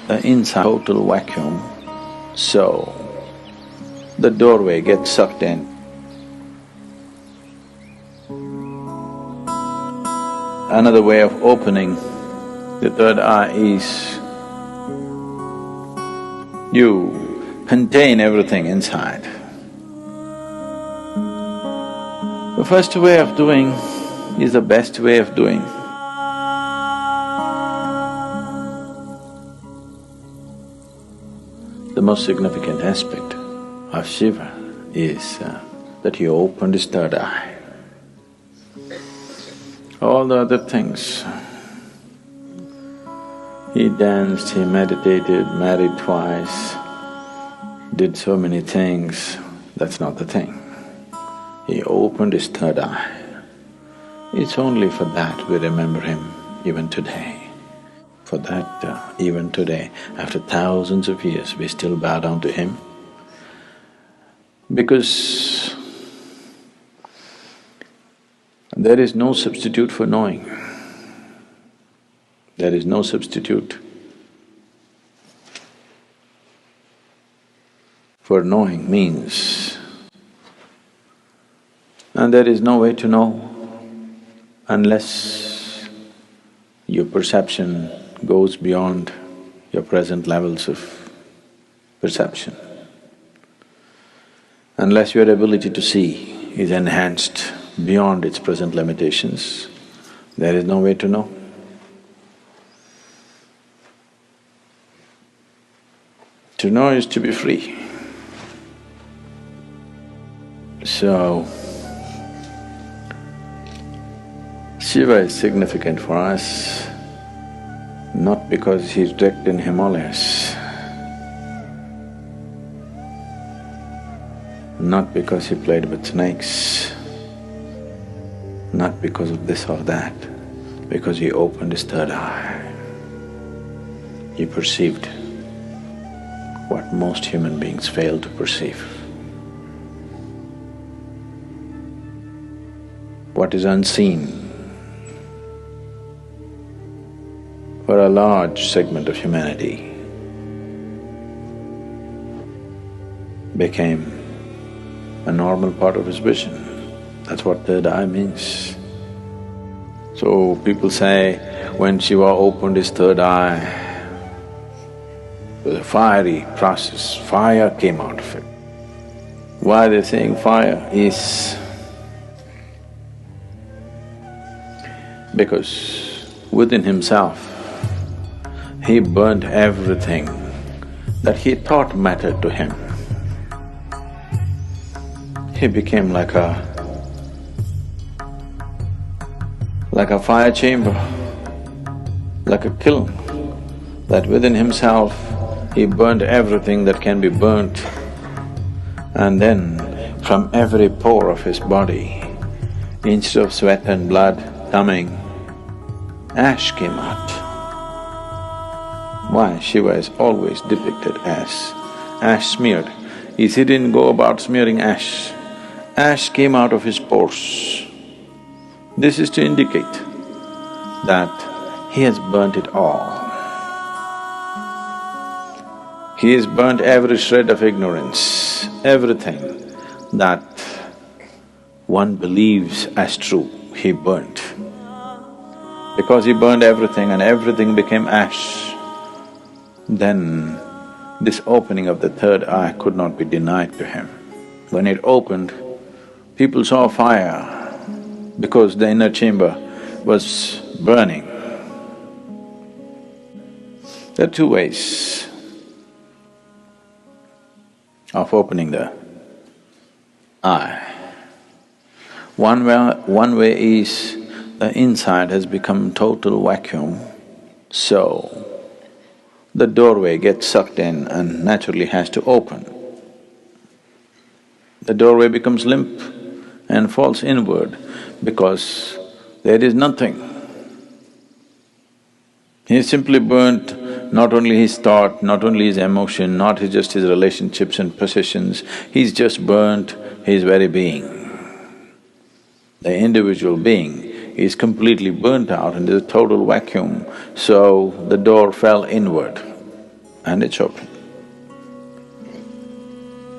the inside total vacuum, so the doorway gets sucked in. Another way of opening the third eye is you contain everything inside. The first way of doing is the best way of doing. The most significant aspect of Shiva is that he opened his third eye. All the other things, he danced, he meditated, married twice, did so many things, that's not the thing. He opened his third eye. It's only for that we remember him even today. For that, even today, after thousands of years, we still bow down to him. Because there is no substitute for knowing. There is no substitute for knowing means. And there is no way to know unless your perception goes beyond your present levels of perception. Unless your ability to see is enhanced beyond its present limitations, there is no way to know. To know is to be free. So, Shiva is significant for us not because he's wrecked in Himalayas, not because he played with snakes, not because of this or that, because he opened his third eye. He perceived what most human beings fail to perceive. What is unseen for a large segment of humanity became a normal part of his vision. That's what third eye means. So people say, when Shiva opened his third eye, it was a fiery process, fire came out of it. Why they're saying fire is because within himself, he burnt everything that he thought mattered to him. He became like a fire chamber, like a kiln, that within himself he burnt everything that can be burnt, and then from every pore of his body, instead of sweat and blood coming, ash came out. Why? Shiva is always depicted as ash smeared. He didn't go about smearing ash. Ash came out of his pores. This is to indicate that he has burnt it all. He has burnt every shred of ignorance, everything that one believes as true, he burnt. Because he burned everything and everything became ash, then this opening of the third eye could not be denied to him. When it opened, people saw fire because the inner chamber was burning. There are two ways of opening the eye. One way is the inside has become total vacuum, so the doorway gets sucked in and naturally has to open. The doorway becomes limp and falls inward because there is nothing. He simply burnt not only his thought, not only his emotion, not just his relationships and possessions, he's just burnt his very being. The individual being is completely burnt out and there's a total vacuum, so the door fell inward. and it's open.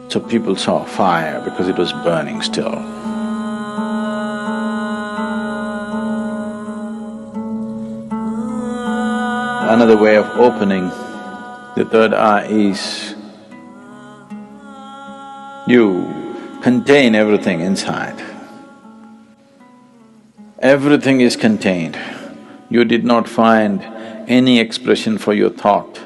So people saw fire because it was burning still. Another way of opening the third eye is you contain everything inside. Everything is contained. You did not find any expression for your thought,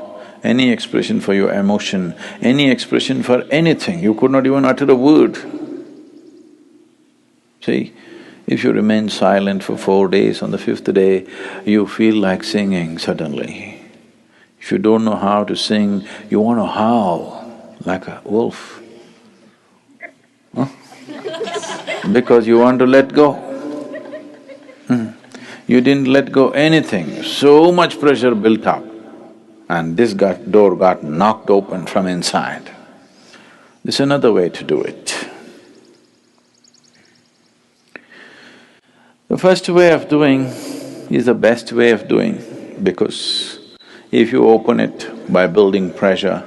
any expression for your emotion, any expression for anything. You could not even utter a word. See, if you remain silent for 4 days, on the 5th day, you feel like singing suddenly. If you don't know how to sing, you want to howl like a wolf. Huh? Because you want to let go. You didn't let go anything, so much pressure built up, and this door got knocked open from inside. This is another way to do it. The first way of doing is the best way of doing, because if you open it by building pressure,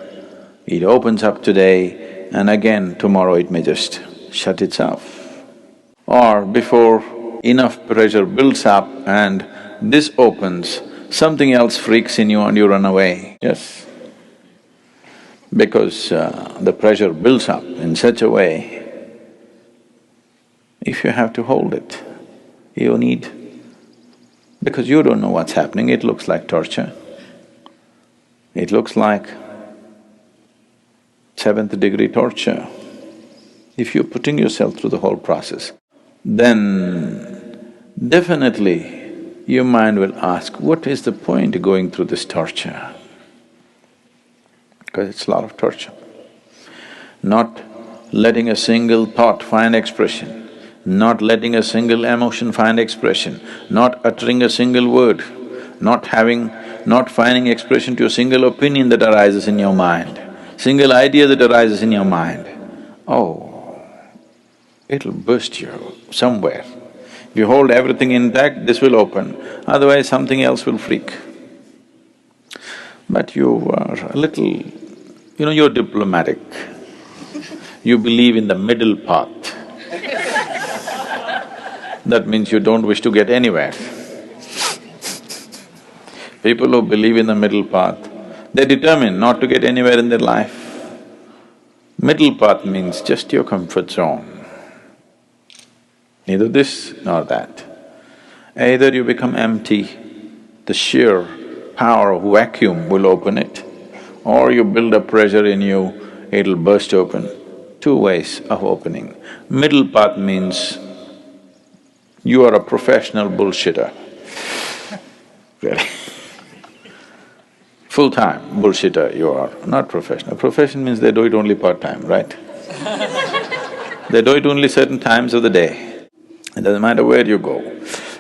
it opens up today and again tomorrow it may just shut itself. Or before enough pressure builds up and this opens, something else freaks in you and you run away, yes? Because the pressure builds up in such a way, if you have to hold it, you need… because you don't know what's happening, it looks like torture. It looks like 7th degree torture. If you're putting yourself through the whole process, then definitely your mind will ask, what is the point going through this torture? Because it's a lot of torture. Not letting a single thought find expression, not letting a single emotion find expression, not uttering a single word, not finding expression to a single opinion that arises in your mind, single idea that arises in your mind. Oh, it'll burst you somewhere. If you hold everything intact, this will open, otherwise something else will freak. But you are a little… you're diplomatic. You believe in the middle path. That means you don't wish to get anywhere. People who believe in the middle path, they're determined not to get anywhere in their life. Middle path means just your comfort zone. Neither this nor that. Either you become empty, the sheer power of vacuum will open it, or you build up pressure in you, it'll burst open. Two ways of opening. Middle path means you are a professional bullshitter. Really. Full-time bullshitter you are, not professional. Profession means they do it only part-time, right? They do it only certain times of the day. It doesn't matter where you go,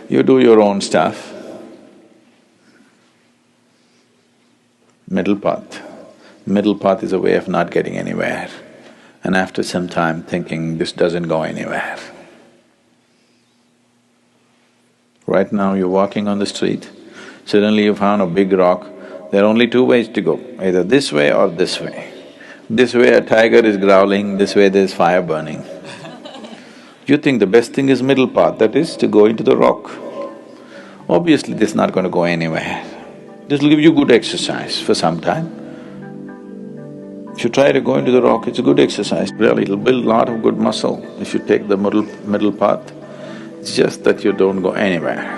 you do your own stuff. Middle path. Middle path is a way of not getting anywhere, and after some time thinking, this doesn't go anywhere. Right now you're walking on the street, suddenly you found a big rock, there are only two ways to go, either this way or this way. This way a tiger is growling, this way there's fire burning. You think the best thing is middle path, that is to go into the rock. Obviously this is not going to go anywhere. This will give you good exercise for some time. If you try to go into the rock, it's a good exercise, really, it'll build a lot of good muscle if you take the middle path. It's just that you don't go anywhere.